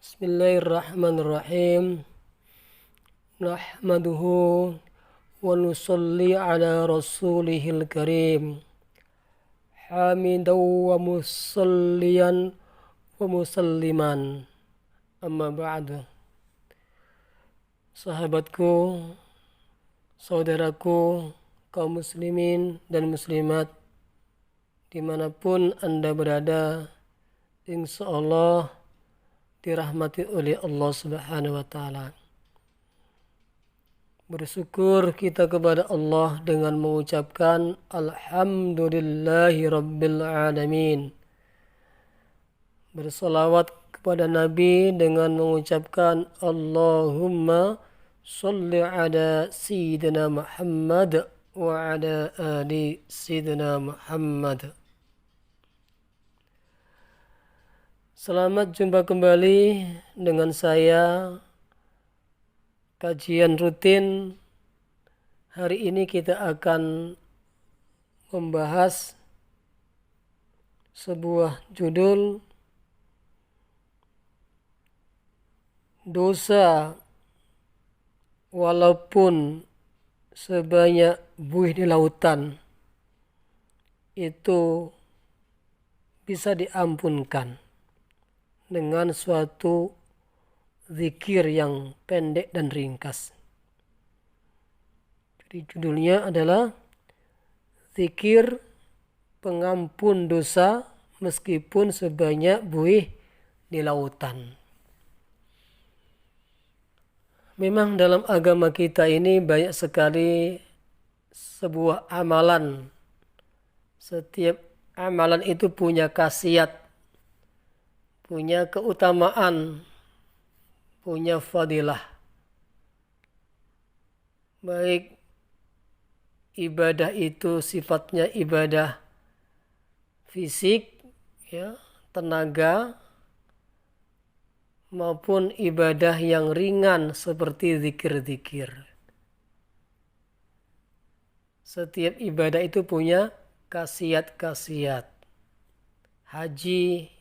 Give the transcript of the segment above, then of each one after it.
Bismillahirrahmanirrahim. Nahmaduhu wa nusalli ala rasulihil karim. Hamidan wa musalliyan wa musalliman. Amma ba'du. Sahabatku, saudaraku, kaum muslimin dan muslimat, dimanapun Anda berada, insya Allah dirahmati oleh Allah Subhanahu wa Ta'ala. Bersyukur kita kepada Allah dengan mengucapkan Alhamdulillahi Rabbil Alamin. Bersalawat kepada Nabi dengan mengucapkan Allahumma salli ala Sayyidina Muhammad wa ala ali Sayyidina Muhammad. Selamat jumpa kembali dengan saya. Kajian rutin hari ini kita akan membahas sebuah judul, dosa walaupun sebanyak buih di lautan itu bisa diampunkan dengan suatu zikir yang pendek dan ringkas. Jadi judulnya adalah zikir pengampun dosa meskipun sebanyak buih di lautan. Memang dalam agama kita ini banyak sekali sebuah amalan. Setiap amalan itu punya khasiat, punya keutamaan, punya fadilah. Baik ibadah itu sifatnya ibadah fisik, ya, tenaga, maupun ibadah yang ringan seperti zikir-zikir. Setiap ibadah itu punya khasiat-khasiat. Haji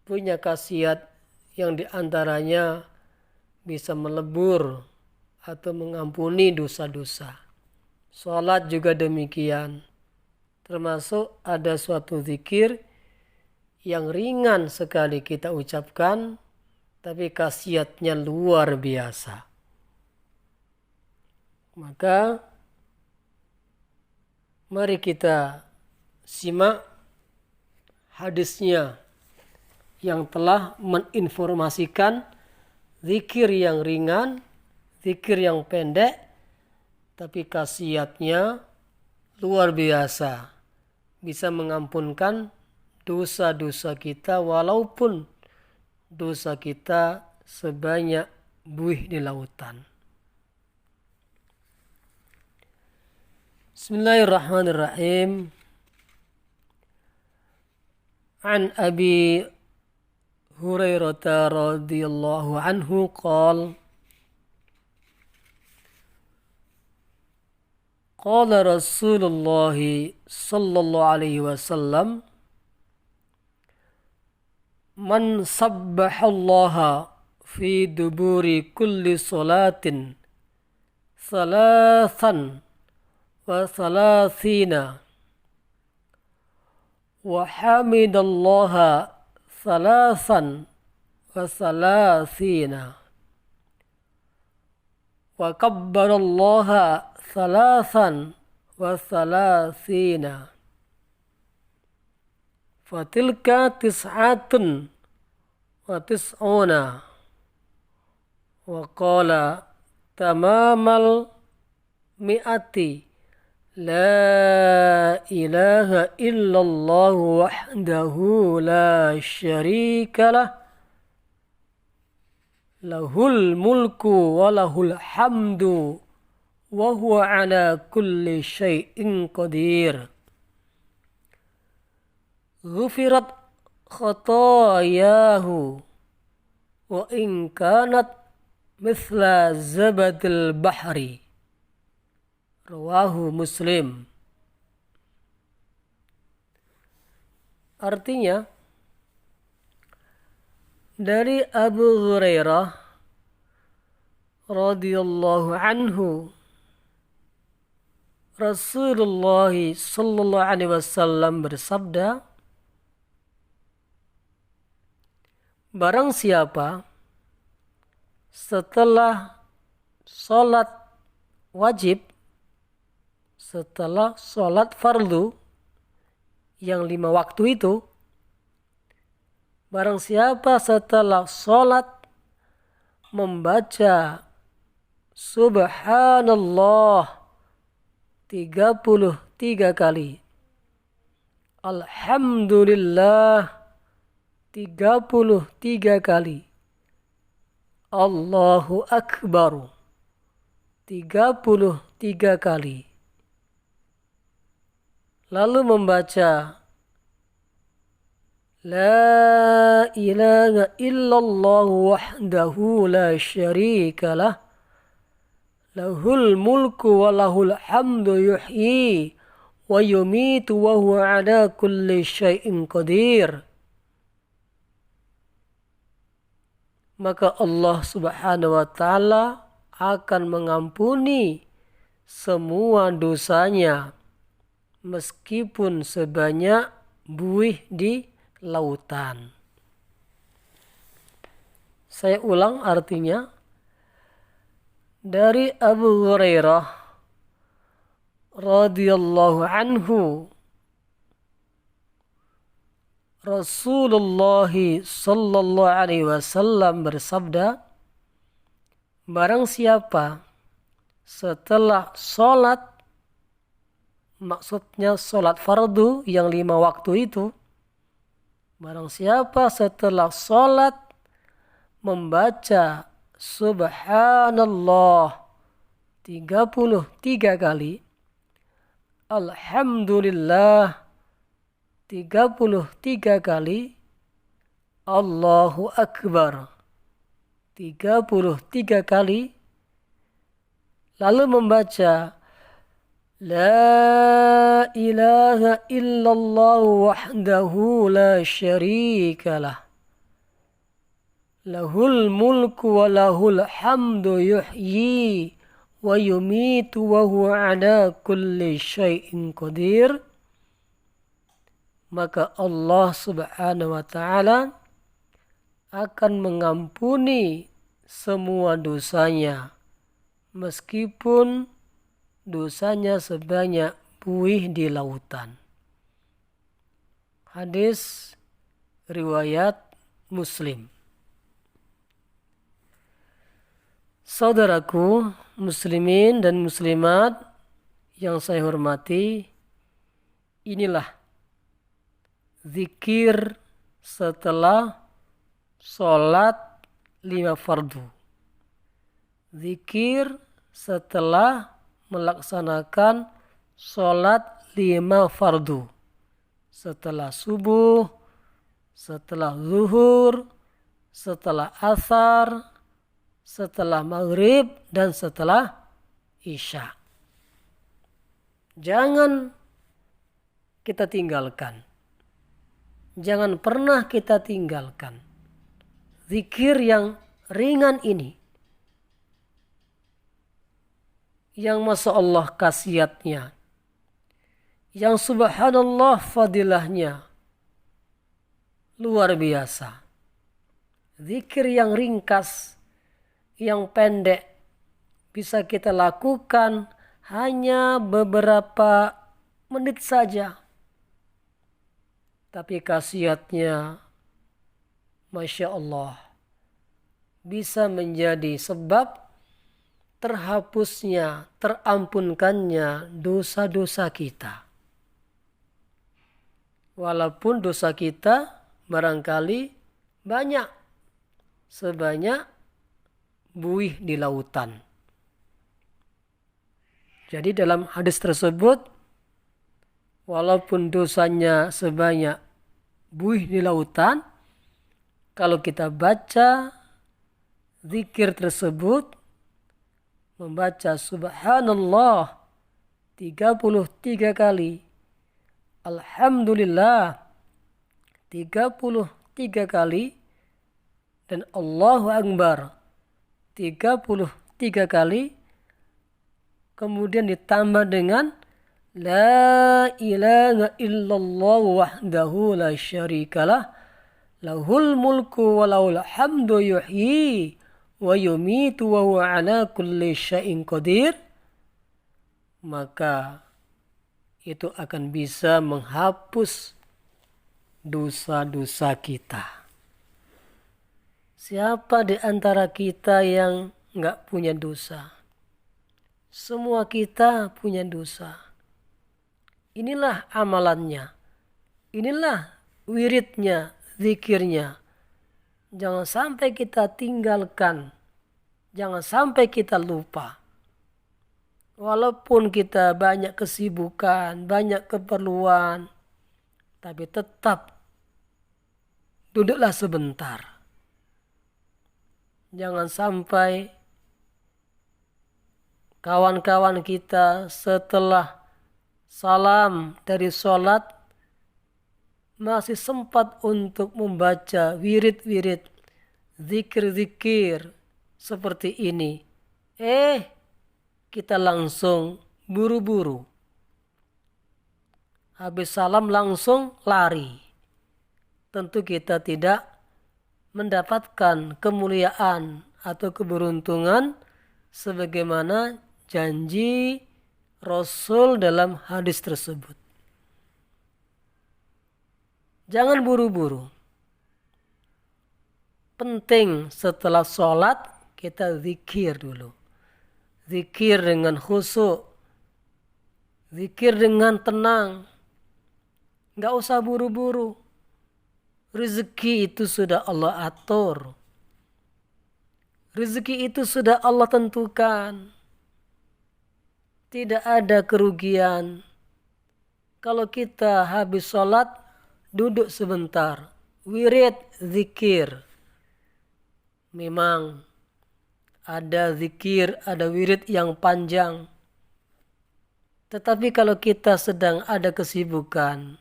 punya khasiat yang diantaranya bisa melebur atau mengampuni dosa-dosa. Salat juga demikian. Termasuk ada suatu zikir yang ringan sekali kita ucapkan, tapi khasiatnya luar biasa. Maka mari kita simak hadisnya yang telah menginformasikan zikir yang ringan, zikir yang pendek, tapi khasiatnya luar biasa. Bisa mengampunkan dosa-dosa kita walaupun dosa kita sebanyak buih di lautan. Bismillahirrahmanirrahim. An Abi Hurairah radhiyallahu anhu qala qala Rasulullah sallallahu alaihi wasallam man sabbahallaha fi duburi kulli salatin thalathan wa thalathina wa hamidallaha thalathan wa thalathina wa kabbarallaha thalathan wa thalathina fatilka tis'atun wa tis'una wa qala tamamal mi'ati la ilaha illallah wahdahu la syarika lah lahul mulku wa lahul hamdu wa huwa ala kulli syai'in qadir. Ghufirat khatayahu wa in kanat mithla zabadil bahri. Rawahu Muslim. Artinya, Dari Abu Hurairah radhiyallahu anhu, Rasulullah sallallahu alaihi wasallam bersabda, barang siapa setelah sholat wajib, setelah sholat fardu yang 5 waktu itu, barang siapa setelah sholat membaca Subhanallah 33 kali, Alhamdulillah 33 kali, Allahu Akbar 33 kali, lalu membaca La ilaha illallah wahdahu la syarika lah, lahul mulku wa lahul hamdu yuhyi wa yumitu wa huwa ala kulli syai'in qadir. Maka Allah subhanahu wa ta'ala akan mengampuni semua dosanya meskipun sebanyak buih di lautan. Saya ulang artinya. Dari Abu Hurairah radhiyallahu anhu, Rasulullah sallallahu alaihi wasallam bersabda, barang siapa setelah sholat, maksudnya sholat fardu yang 5 waktu itu, barang siapa setelah sholat membaca Subhanallah 33 kali, Alhamdulillah 33 kali, Allahu Akbar 33 kali, lalu membaca La ilaha illallah wahdahu la syarika lah, lahul mulku wa lahul hamdu yuhyi wa yumitu wa huwa ala kulli syai'in qadir. Maka Allah subhanahu wa ta'ala akan mengampuni semua dosanya meskipun dosanya sebanyak buih di lautan. Hadis riwayat Muslim. Saudaraku muslimin dan muslimat yang saya hormati, inilah zikir setelah sholat 5 fardu. Zikir setelah melaksanakan sholat 5 fardu. Setelah subuh, setelah zuhur, setelah asar, setelah maghrib, dan setelah isya. Jangan kita tinggalkan. Jangan pernah kita tinggalkan zikir yang ringan ini, yang Masya Allah khasiatnya, yang subhanallah fadilahnya luar biasa. Zikir yang ringkas, yang pendek, bisa kita lakukan hanya beberapa menit saja. Tapi khasiatnya Masya Allah bisa menjadi sebab terhapusnya, terampunkannya dosa-dosa kita. Walaupun dosa kita barangkali banyak, sebanyak buih di lautan. Jadi dalam hadis tersebut, walaupun dosanya sebanyak buih di lautan, kalau kita baca zikir tersebut, membaca Subhanallah 33 kali, Alhamdulillah 33 kali, dan Allahu Akbar 33 kali, kemudian ditambah dengan La ilaha illallah wahdahu la syarikalah lahul mulku wa lahul hamdu yuhyi wa yumitu wa huwa ala kulli syai'in qadir, maka itu akan bisa menghapus dosa-dosa kita. Siapa di antara kita yang enggak punya dosa? Semua kita punya dosa. Inilah amalannya. Inilah wiridnya, zikirnya. Jangan sampai kita tinggalkan. Jangan sampai kita lupa. Walaupun kita banyak kesibukan, banyak keperluan, tapi tetap duduklah sebentar. Jangan sampai kawan-kawan kita setelah salam dari sholat masih sempat untuk membaca wirid-wirid, zikir-zikir seperti ini. Kita langsung buru-buru. Habis salam langsung lari. Tentu kita tidak mendapatkan kemuliaan atau keberuntungan sebagaimana janji Rasul dalam hadis tersebut. Jangan buru-buru. Penting setelah sholat kita zikir dulu. Zikir dengan khusyuk. Zikir dengan tenang. Gak usah buru-buru. Rezeki itu sudah Allah atur. Rezeki itu sudah Allah tentukan. Tidak ada kerugian. Kalau kita habis sholat, duduk sebentar. Wirid, zikir. Memang ada zikir, ada wirid yang panjang. Tetapi kalau kita sedang ada kesibukan,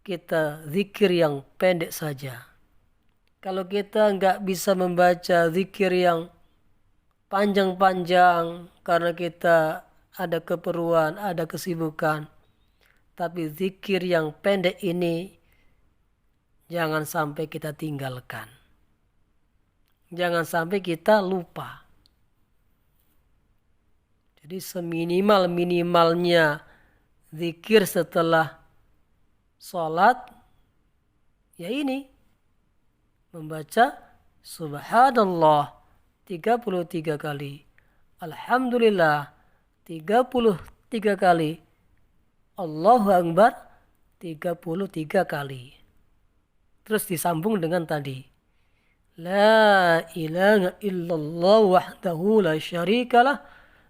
kita zikir yang pendek saja. Kalau kita nggak bisa membaca zikir yang panjang-panjang karena kita ada keperluan, ada kesibukan. Tapi zikir yang pendek ini jangan sampai kita tinggalkan. Jangan sampai kita lupa. Jadi seminimal-minimalnya zikir setelah sholat, ya ini. Membaca Subhanallah 33 kali. Alhamdulillah 33 kali. Allahu Akbar 33 kali. Terus disambung dengan tadi. La ilaha illallah wahdahu la syarikalah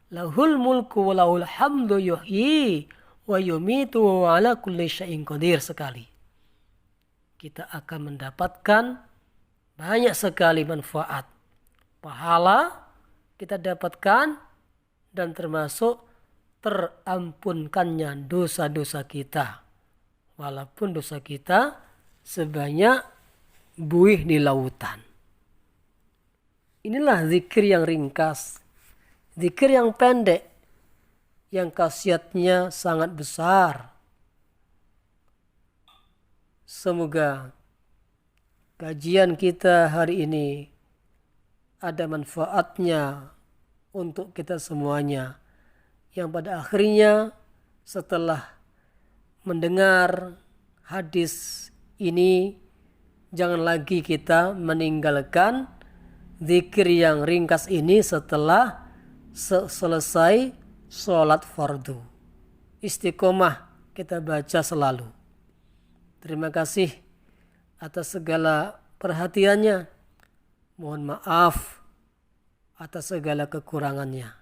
lahul mulku wa lahul hamdu yuhyi wa yumitu wa ala kulli syai'in qadir sekali. Kita akan mendapatkan banyak sekali manfaat. Pahala kita dapatkan dan termasuk terampunkannya dosa-dosa kita. Walaupun dosa kita sebanyak buih di lautan. Inilah zikir yang ringkas. Zikir yang pendek. Yang khasiatnya sangat besar. Semoga kajian kita hari ini ada manfaatnya untuk kita semuanya. Yang pada akhirnya setelah mendengar hadis ini, jangan lagi kita meninggalkan zikir yang ringkas ini setelah selesai sholat fardu. Istiqomah kita baca selalu. Terima kasih atas segala perhatiannya. Mohon maaf atas segala kekurangannya.